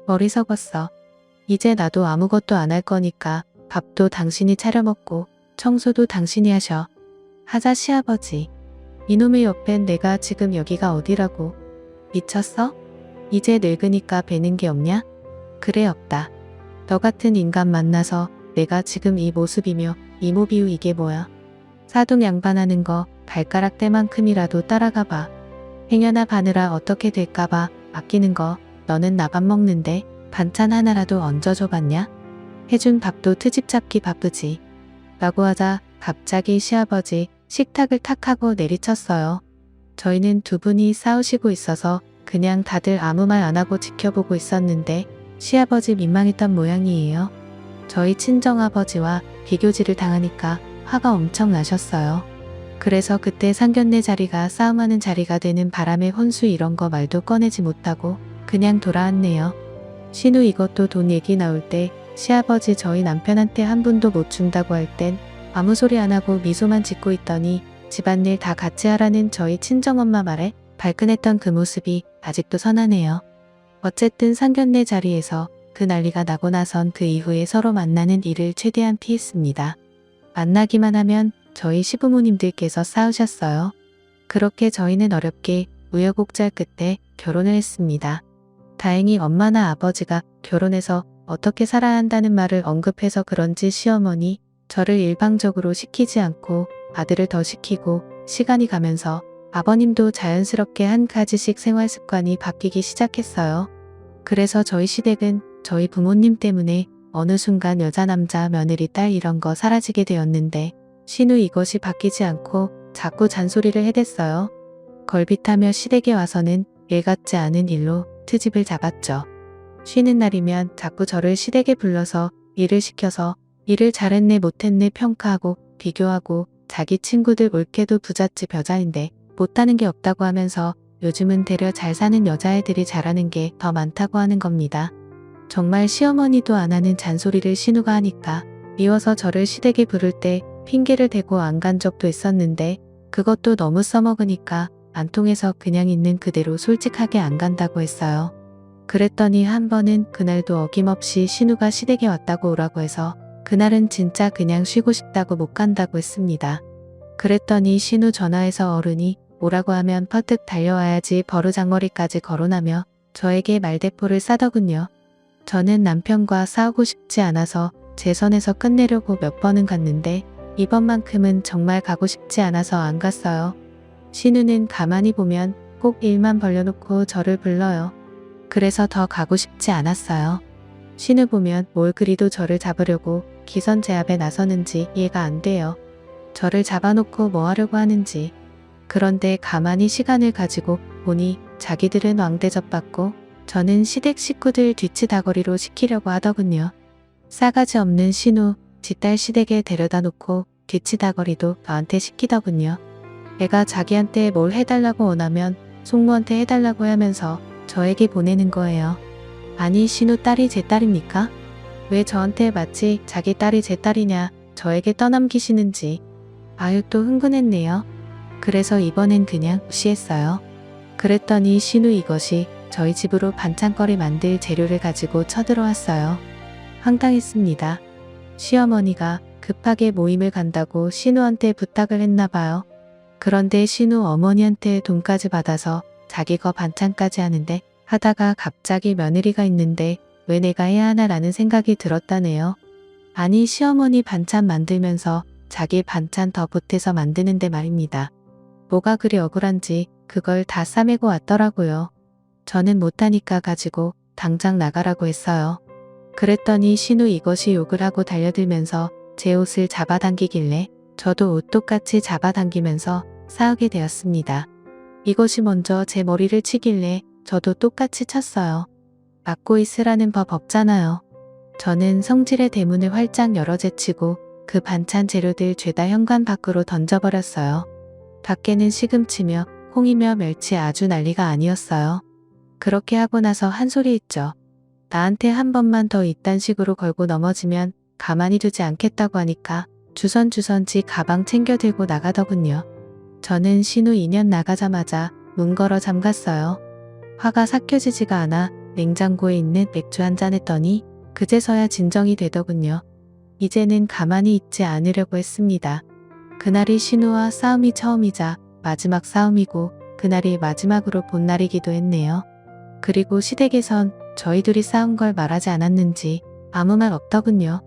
[SPEAKER 1] 머리 썩었어. 이제 나도 아무것도 안 할 거니까 밥도 당신이 차려 먹고 청소도 당신이 하셔. 하자 시아버지. 이놈의 옆엔 내가 지금 여기가 어디라고. 미쳤어? 이제 늙으니까 배는 게 없냐? 그래 없다. 너 같은 인간 만나서 내가 지금 이 모습이며 이모비우 이게 뭐야. 사돈 양반하는 거 발가락 때만큼이라도 따라가 봐. 행여나 바느라 어떻게 될까봐 아끼는 거 너는 나 밥 먹는데 반찬 하나라도 얹어줘 봤냐? 해준 밥도 트집 잡기 바쁘지. 라고 하자 갑자기 시아버지 식탁을 탁 하고 내리쳤어요. 저희는 두 분이 싸우시고 있어서 그냥 다들 아무 말 안 하고 지켜보고 있었는데 시아버지 민망했던 모양이에요. 저희 친정아버지와 비교질을 당하니까 화가 엄청 나셨어요. 그래서 그때 상견례 자리가 싸움하는 자리가 되는 바람에 혼수 이런 거 말도 꺼내지 못하고 그냥 돌아왔네요. 신우 이것도 돈 얘기 나올 때 시아버지 저희 남편한테 한 푼도 못 준다고 할 땐 아무 소리 안 하고 미소만 짓고 있더니 집안일 다 같이 하라는 저희 친정엄마 말에 발끈했던 그 모습이 아직도 선하네요. 어쨌든 상견례 자리에서 그 난리가 나고 나선 그 이후에 서로 만나는 일을 최대한 피했습니다. 만나기만 하면 저희 시부모님들께서 싸우셨어요. 그렇게 저희는 어렵게 우여곡절 끝에 결혼을 했습니다. 다행히 엄마나 아버지가 결혼해서 어떻게 살아야 한다는 말을 언급해서 그런지 시어머니 저를 일방적으로 시키지 않고 아들을 더 시키고 시간이 가면서 아버님도 자연스럽게 한 가지씩 생활 습관이 바뀌기 시작했어요. 그래서 저희 시댁은 저희 부모님 때문에 어느 순간 여자 남자 며느리 딸 이런 거 사라지게 되었는데 신우 이것이 바뀌지 않고 자꾸 잔소리를 해댔어요. 걸빗하며 시댁에 와서는 일 같지 않은 일로 트집을 잡았죠. 쉬는 날이면 자꾸 저를 시댁에 불러서 일을 시켜서 일을 잘했네 못했네 평가하고 비교하고 자기 친구들 올케도 부잣집 여자인데 못하는 게 없다고 하면서 요즘은 되려 잘 사는 여자애들이 잘하는 게 더 많다고 하는 겁니다. 정말 시어머니도 안 하는 잔소리를 신우가 하니까 미워서 저를 시댁에 부를 때 핑계를 대고 안 간 적도 있었는데 그것도 너무 써먹으니까 안 통해서 그냥 있는 그대로 솔직하게 안 간다고 했어요. 그랬더니 한 번은 그날도 어김없이 신우가 시댁에 왔다고 오라고 해서 그날은 진짜 그냥 쉬고 싶다고 못 간다고 했습니다. 그랬더니 신우 전화해서 어른이 오라고 하면 퍼뜩 달려와야지 버르장머리까지 거론하며 저에게 말대포를 싸더군요. 저는 남편과 싸우고 싶지 않아서 제 선에서 끝내려고 몇 번은 갔는데 이번만큼은 정말 가고 싶지 않아서 안 갔어요. 신우는 가만히 보면 꼭 일만 벌려놓고 저를 불러요. 그래서 더 가고 싶지 않았어요. 신우 보면 뭘 그리도 저를 잡으려고 기선제압에 나서는지 이해가 안 돼요. 저를 잡아놓고 뭐 하려고 하는지. 그런데 가만히 시간을 가지고 보니 자기들은 왕대접 받고 저는 시댁 식구들 뒤치다거리로 시키려고 하더군요. 싸가지 없는 신우, 지 딸 시댁에 데려다 놓고 뒤치다거리도 저한테 시키더군요. 애가 자기한테 뭘 해달라고 원하면 속모한테 해달라고 하면서 저에게 보내는 거예요. 아니 신우 딸이 제 딸입니까? 왜 저한테 마치 자기 딸이 제 딸이냐 저에게 떠넘기시는지. 아유 또 흥분했네요. 그래서 이번엔 그냥 무시했어요. 그랬더니 신우 이것이 저희 집으로 반찬거리 만들 재료를 가지고 쳐들어왔어요. 황당했습니다. 시어머니가 급하게 모임을 간다고 신우한테 부탁을 했나봐요. 그런데 신우 어머니한테 돈까지 받아서 자기 거 반찬까지 하는데 하다가 갑자기 며느리가 있는데 왜 내가 해야 하나라는 생각이 들었다네요. 아니 시어머니 반찬 만들면서 자기 반찬 더 보태서 만드는데 말입니다. 뭐가 그리 억울한지 그걸 다 싸매고 왔더라고요. 저는 못하니까 가지고 당장 나가라고 했어요. 그랬더니 신우 이것이 욕을 하고 달려들면서 제 옷을 잡아당기길래 저도 옷 똑같이 잡아당기면서 싸우게 되었습니다. 이것이 먼저 제 머리를 치길래 저도 똑같이 쳤어요. 막고 있으라는 법 없잖아요. 저는 성질의 대문을 활짝 열어 제치고 그 반찬 재료들 죄다 현관 밖으로 던져버렸어요. 밖에는 시금치며 콩이며 멸치 아주 난리가 아니었어요. 그렇게 하고 나서 한 소리 했죠. 나한테 한 번만 더 이딴 식으로 걸고 넘어지면 가만히 두지 않겠다고 하니까 주선주선 지 가방 챙겨 들고 나가더군요. 저는 신우 2년 나가자마자 문 걸어 잠갔어요. 화가 삭혀지지가 않아 냉장고에 있는 맥주 한 잔 했더니 그제서야 진정이 되더군요. 이제는 가만히 있지 않으려고 했습니다. 그날이 신우와 싸움이 처음이자 마지막 싸움이고 그날이 마지막으로 본 날이기도 했네요. 그리고 시댁에선 저희 둘이 싸운 걸 말하지 않았는지 아무 말 없더군요.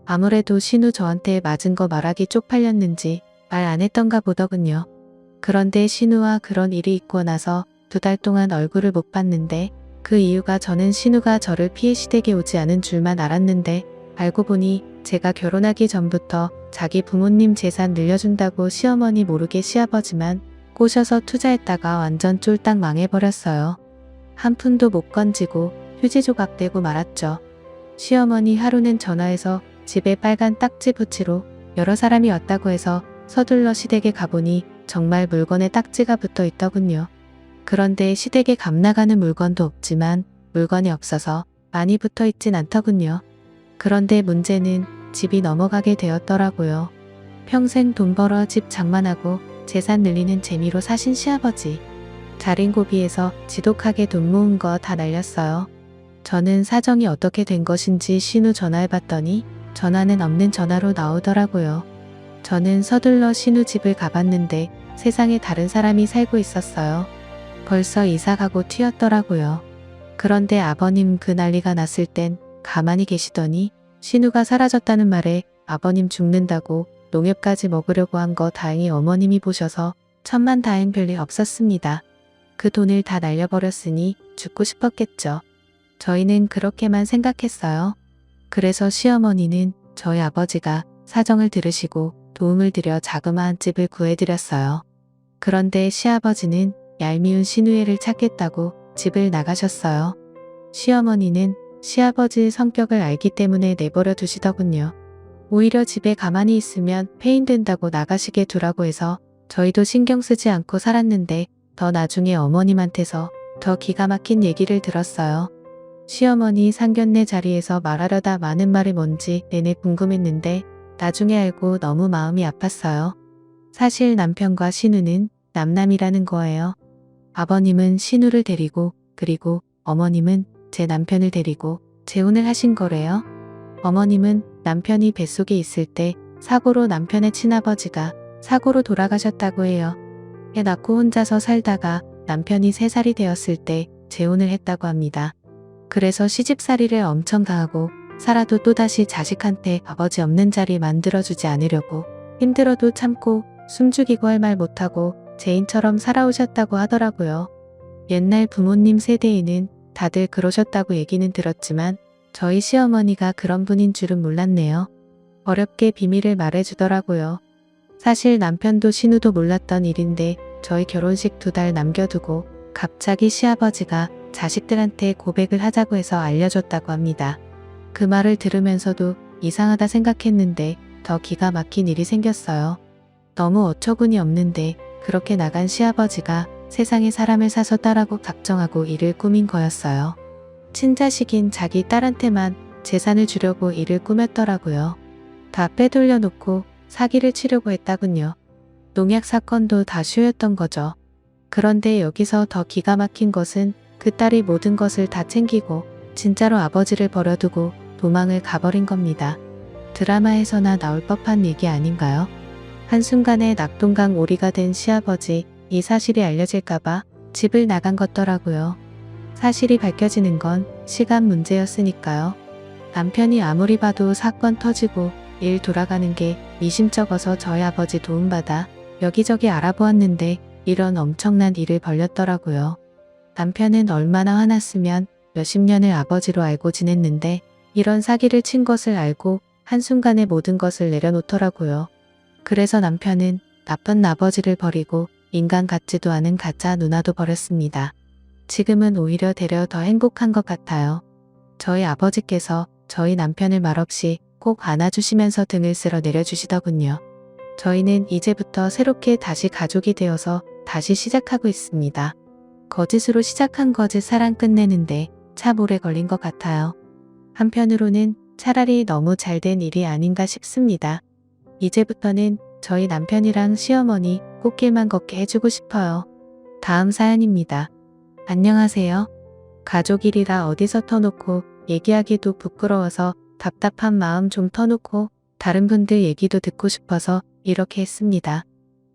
[SPEAKER 1] 아무래도 신우 저한테 맞은 거 말하기 쪽팔렸는지 말 안 했던가 보더군요. 그런데 신우와 그런 일이 있고 나서 2달 동안 얼굴을 못 봤는데 그 이유가 저는 신우가 저를 피해 시댁에 오지 않은 줄만 알았는데 알고 보니 제가 결혼하기 전부터 자기 부모님 재산 늘려준다고 시어머니 모르게 시아버지만 꼬셔서 투자했다가 완전 쫄딱 망해버렸어요. 한 푼도 못 건지고 휴지 조각 되고 말았죠. 시어머니 하루는 전화해서 집에 빨간 딱지 붙이로 여러 사람이 왔다고 해서 서둘러 시댁에 가보니 정말 물건에 딱지가 붙어 있더군요. 그런데 시댁에 값 나가는 물건도 없지만 물건이 없어서 많이 붙어 있진 않더군요. 그런데 문제는 집이 넘어가게 되었더라고요. 평생 돈 벌어 집 장만하고 재산 늘리는 재미로 사신 시아버지. 자린고비에서 지독하게 돈 모은 거 다 날렸어요. 저는 사정이 어떻게 된 것인지 신우 전화해봤더니 전화는 없는 전화로 나오더라고요. 저는 서둘러 신우 집을 가봤는데 세상에 다른 사람이 살고 있었어요. 벌써 이사가고 튀었더라고요. 그런데 아버님 그 난리가 났을 땐 가만히 계시더니 신우가 사라졌다는 말에 아버님 죽는다고 농협까지 먹으려고 한 거 다행히 어머님이 보셔서 천만다행 별일 없었습니다. 그 돈을 다 날려버렸으니 죽고 싶었겠죠. 저희는 그렇게만 생각했어요. 그래서 시어머니는 저희 아버지가 사정을 들으시고 도움을 드려 자그마한 집을 구해드렸어요. 그런데 시아버지는 얄미운 신우애를 찾겠다고 집을 나가셨어요. 시어머니는 시아버지의 성격을 알기 때문에 내버려 두시더군요. 오히려 집에 가만히 있으면 폐인된다고 나가시게 두라고 해서 저희도 신경 쓰지 않고 살았는데 더 나중에 어머님한테서 더 기가 막힌 얘기를 들었어요. 시어머니 상견례 자리에서 말하려다 많은 말이 뭔지 내내 궁금했는데 나중에 알고 너무 마음이 아팠어요. 사실 남편과 신우는 남남이라는 거예요. 아버님은 신우를 데리고 그리고 어머님은 제 남편을 데리고 재혼을 하신 거래요. 어머님은 남편이 뱃속에 있을 때 사고로 남편의 친아버지가 사고로 돌아가셨다고 해요. 애 낳고 혼자서 살다가 남편이 3살이 되었을 때 재혼을 했다고 합니다. 그래서 시집살이를 엄청 당하고 살아도 또다시 자식한테 아버지 없는 자리 만들어주지 않으려고 힘들어도 참고 숨죽이고 할 말 못하고 죄인처럼 살아오셨다고 하더라고요. 옛날 부모님 세대에는 다들 그러셨다고 얘기는 들었지만 저희 시어머니가 그런 분인 줄은 몰랐네요. 어렵게 비밀을 말해주더라고요. 사실 남편도 신우도 몰랐던 일인데 저희 결혼식 2달 남겨두고 갑자기 시아버지가 자식들한테 고백을 하자고 해서 알려줬다고 합니다. 그 말을 들으면서도 이상하다 생각했는데 더 기가 막힌 일이 생겼어요. 너무 어처구니 없는데 그렇게 나간 시아버지가 세상에 사람을 사서 딸하고 작정하고 일을 꾸민 거였어요. 친자식인 자기 딸한테만 재산을 주려고 일을 꾸몄더라고요. 다 빼돌려 놓고 사기를 치려고 했다군요. 농약 사건도 다 쇼였던 거죠. 그런데 여기서 더 기가 막힌 것은 그 딸이 모든 것을 다 챙기고 진짜로 아버지를 버려두고 도망을 가버린 겁니다. 드라마에서나 나올 법한 얘기 아닌가요? 한순간에 낙동강 오리가 된 시아버지, 이 사실이 알려질까봐 집을 나간 것더라고요. 사실이 밝혀지는 건 시간 문제였으니까요. 남편이 아무리 봐도 사건 터지고 일 돌아가는 게 미심쩍어서 저희 아버지 도움받아 여기저기 알아보았는데 이런 엄청난 일을 벌였더라고요. 남편은 얼마나 화났으면 몇십 년을 아버지로 알고 지냈는데 이런 사기를 친 것을 알고 한순간에 모든 것을 내려놓더라고요. 그래서 남편은 나쁜 아버지를 버리고 인간 같지도 않은 가짜 누나도 버렸습니다. 지금은 오히려 되려 더 행복한 것 같아요. 저희 아버지께서 저희 남편을 말없이 꼭 안아주시면서 등을 쓸어 내려주시더군요. 저희는 이제부터 새롭게 다시 가족이 되어서 다시 시작하고 있습니다. 거짓으로 시작한 거짓 사랑 끝내는데 참 오래 걸린 것 같아요. 한편으로는 차라리 너무 잘된 일이 아닌가 싶습니다. 이제부터는 저희 남편이랑 시어머니 꽃길만 걷게 해주고 싶어요. 다음 사연입니다. 안녕하세요. 가족 일이라 어디서 터놓고 얘기하기도 부끄러워서 답답한 마음 좀 터놓고 다른 분들 얘기도 듣고 싶어서 이렇게 했습니다.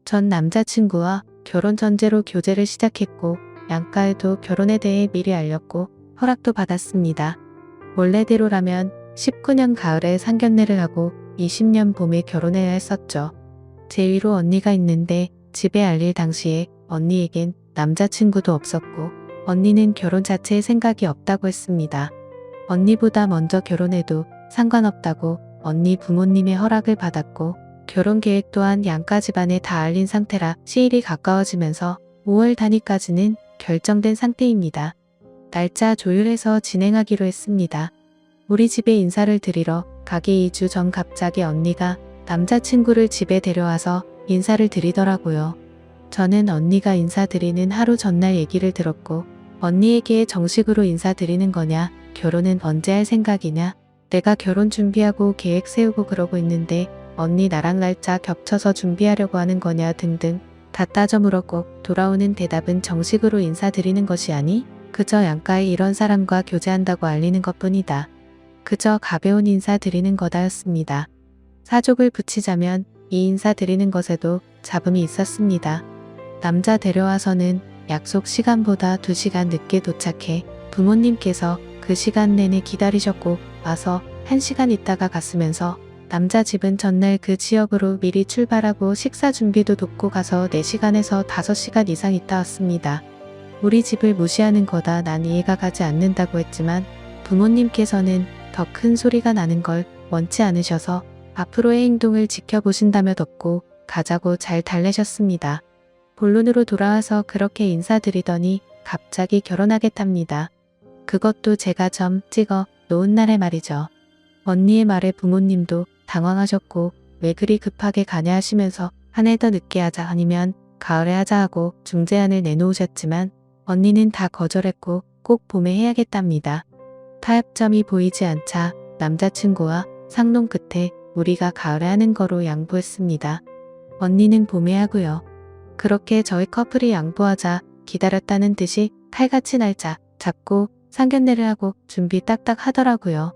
[SPEAKER 1] 전 남자친구와 결혼 전제로 교제를 시작했고 양가에도 결혼에 대해 미리 알렸고 허락도 받았습니다. 원래대로라면 19년 가을에 상견례를 하고 20년 봄에 결혼해야 했었죠. 제 위로 언니가 있는데 집에 알릴 당시에 언니에겐 남자친구도 없었고 언니는 결혼 자체에 생각이 없다고 했습니다. 언니보다 먼저 결혼해도 상관없다고 언니 부모님의 허락을 받았고 결혼 계획 또한 양가 집안에 다 알린 상태라 시일이 가까워지면서 5월 단위까지는 결정된 상태입니다. 날짜 조율해서 진행하기로 했습니다. 우리 집에 인사를 드리러 가기 2주 전 갑자기 언니가 남자친구를 집에 데려와서 인사를 드리더라고요. 저는 언니가 인사드리는 하루 전날 얘기를 들었고 언니에게 정식으로 인사드리는 거냐, 결혼은 언제 할 생각이냐, 내가 결혼 준비하고 계획 세우고 그러고 있는데 언니 나랑 날짜 겹쳐서 준비하려고 하는 거냐 등등 다 따져 물었고 돌아오는 대답은 정식으로 인사드리는 것이 아니 그저 양가에 이런 사람과 교제한다고 알리는 것뿐이다. 그저 가벼운 인사 드리는 거다였습니다. 사족을 붙이자면 이 인사 드리는 것에도 잡음이 있었습니다. 남자 데려와서는 약속 시간보다 2시간 늦게 도착해 부모님께서 그 시간 내내 기다리셨고 와서 1시간 있다가 갔으면서 남자 집은 전날 그 지역으로 미리 출발하고 식사 준비도 돕고 가서 4시간에서 5시간 이상 있다 왔습니다. 우리 집을 무시하는 거다 난 이해가 가지 않는다고 했지만 부모님께서는 더 큰 소리가 나는 걸 원치 않으셔서 앞으로의 행동을 지켜보신다며 덮고 가자고 잘 달래셨습니다. 본론으로 돌아와서 그렇게 인사드리더니 갑자기 결혼하겠답니다. 그것도 제가 점 찍어 놓은 날에 말이죠. 언니의 말에 부모님도 당황하셨고 왜 그리 급하게 가냐 하시면서 한 해 더 늦게 하자 아니면 가을에 하자 하고 중재안을 내놓으셨지만 언니는 다 거절했고 꼭 봄에 해야겠답니다. 타협점이 보이지 않자 남자친구와 상논 끝에 우리가 가을에 하는 거로 양보했습니다. 언니는 봄에 하고요. 그렇게 저희 커플이 양보하자 기다렸다는 듯이 칼같이 날짜 잡고 상견례를 하고 준비 딱딱 하더라고요.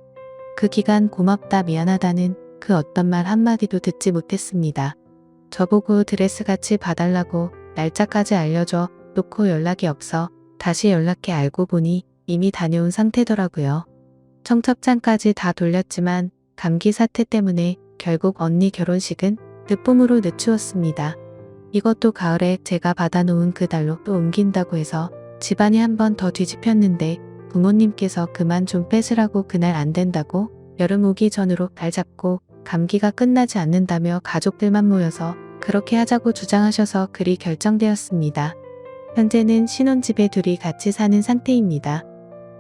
[SPEAKER 1] 그 기간 고맙다 미안하다는 그 어떤 말 한마디도 듣지 못했습니다. 저보고 드레스같이 봐달라고 날짜까지 알려줘 놓고 연락이 없어 다시 연락해 알고 보니 이미 다녀온 상태더라고요. 청첩장까지 다 돌렸지만 감기 사태 때문에 결국 언니 결혼식은 늦봄으로 늦추었습니다. 이것도 가을에 제가 받아놓은 그 달로 또 옮긴다고 해서 집안이 한 번 더 뒤집혔는데 부모님께서 그만 좀 빼시라고 그날 안 된다고 여름 오기 전으로 날 잡고 감기가 끝나지 않는다며 가족들만 모여서 그렇게 하자고 주장하셔서 그리 결정되었습니다. 현재는 신혼집에 둘이 같이 사는 상태입니다.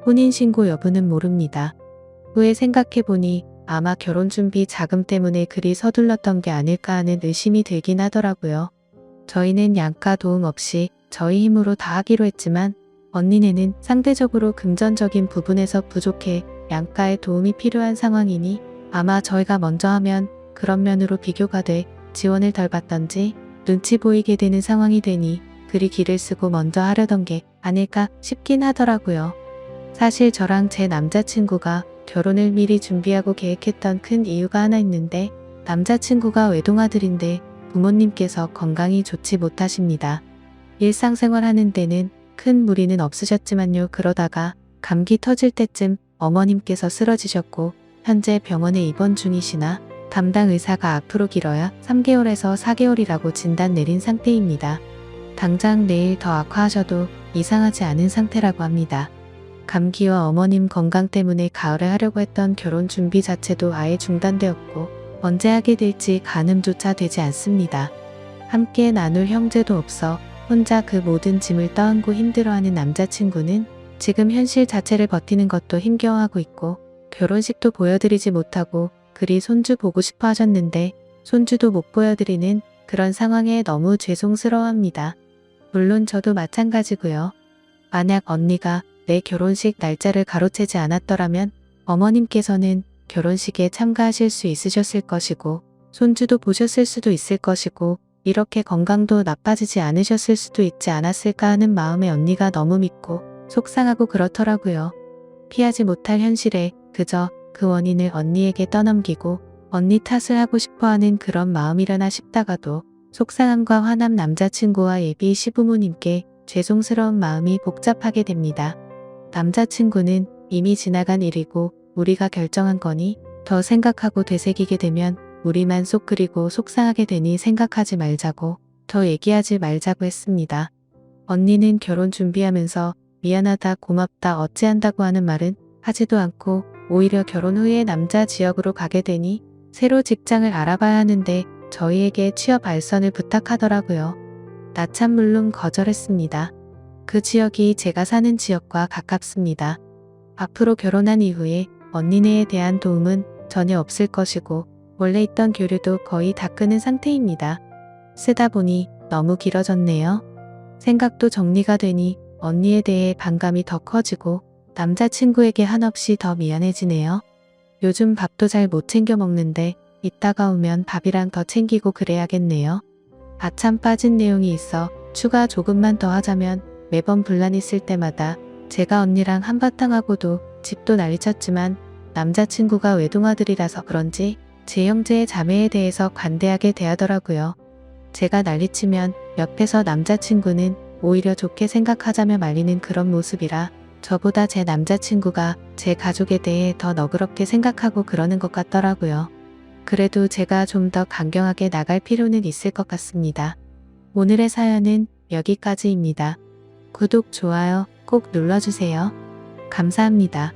[SPEAKER 1] 혼인신고 여부는 모릅니다. 후에 생각해보니 아마 결혼준비 자금 때문에 그리 서둘렀던 게 아닐까 하는 의심이 들긴 하더라고요. 저희는 양가 도움 없이 저희 힘으로 다 하기로 했지만 언니네는 상대적으로 금전적인 부분에서 부족해 양가의 도움이 필요한 상황이니 아마 저희가 먼저 하면 그런 면으로 비교가 돼 지원을 덜 받던지 눈치 보이게 되는 상황이 되니 그리 기를 쓰고 먼저 하려던 게 아닐까 싶긴 하더라고요. 사실 저랑 제 남자친구가 결혼을 미리 준비하고 계획했던 큰 이유가 하나 있는데 남자친구가 외동아들인데 부모님께서 건강이 좋지 못하십니다. 일상생활 하는 데는 큰 무리는 없으셨지만요. 그러다가 감기 터질 때쯤 어머님께서 쓰러지셨고 현재 병원에 입원 중이시나 담당 의사가 앞으로 길어야 3개월에서 4개월이라고 진단 내린 상태입니다. 당장 내일 더 악화하셔도 이상하지 않은 상태라고 합니다. 감기와 어머님 건강 때문에 가을에 하려고 했던 결혼 준비 자체도 아예 중단되었고 언제 하게 될지 가늠조차 되지 않습니다. 함께 나눌 형제도 없어 혼자 그 모든 짐을 떠안고 힘들어하는 남자친구는 지금 현실 자체를 버티는 것도 힘겨워하고 있고 결혼식도 보여드리지 못하고 그리 손주 보고 싶어 하셨는데 손주도 못 보여드리는 그런 상황에 너무 죄송스러워합니다. 물론 저도 마찬가지고요. 만약 언니가 내 결혼식 날짜를 가로채지 않았더라면 어머님께서는 결혼식에 참가하실 수 있으셨을 것이고 손주도 보셨을 수도 있을 것이고 이렇게 건강도 나빠지지 않으셨을 수도 있지 않았을까 하는 마음에 언니가 너무 믿고 속상하고 그렇더라고요. 피하지 못할 현실에 그저 그 원인을 언니에게 떠넘기고 언니 탓을 하고 싶어하는 그런 마음이려나 싶다가도 속상함과 화남 남자친구와 예비 시부모님께 죄송스러운 마음이 복잡하게 됩니다. 남자친구는 이미 지나간 일이고 우리가 결정한 거니 더 생각하고 되새기게 되면 우리만 속 끓이고 속상하게 되니 생각하지 말자고 더 얘기하지 말자고 했습니다. 언니는 결혼 준비하면서 미안하다 고맙다 어찌한다고 하는 말은 하지도 않고 오히려 결혼 후에 남자 지역으로 가게 되니 새로 직장을 알아봐야 하는데 저희에게 취업 알선을 부탁하더라고요. 나참 물론 거절했습니다. 그 지역이 제가 사는 지역과 가깝습니다. 앞으로 결혼한 이후에 언니네에 대한 도움은 전혀 없을 것이고 원래 있던 교류도 거의 다 끊은 상태입니다. 쓰다 보니 너무 길어졌네요. 생각도 정리가 되니 언니에 대해 반감이 더 커지고 남자친구에게 한없이 더 미안해지네요. 요즘 밥도 잘 못 챙겨 먹는데 이따가 오면 밥이랑 더 챙기고 그래야겠네요. 아참 빠진 내용이 있어 추가 조금만 더 하자면 매번 분란 있을 때마다 제가 언니랑 한바탕 하고도 집도 난리쳤지만 남자친구가 외동아들이라서 그런지 제 형제의 자매에 대해서 관대하게 대하더라고요. 제가 난리치면 옆에서 남자친구는 오히려 좋게 생각하자며 말리는 그런 모습이라 저보다 제 남자친구가 제 가족에 대해 더 너그럽게 생각하고 그러는 것 같더라고요. 그래도 제가 좀 더 강경하게 나갈 필요는 있을 것 같습니다. 오늘의 사연은 여기까지입니다. 구독, 좋아요 꼭 눌러주세요. 감사합니다.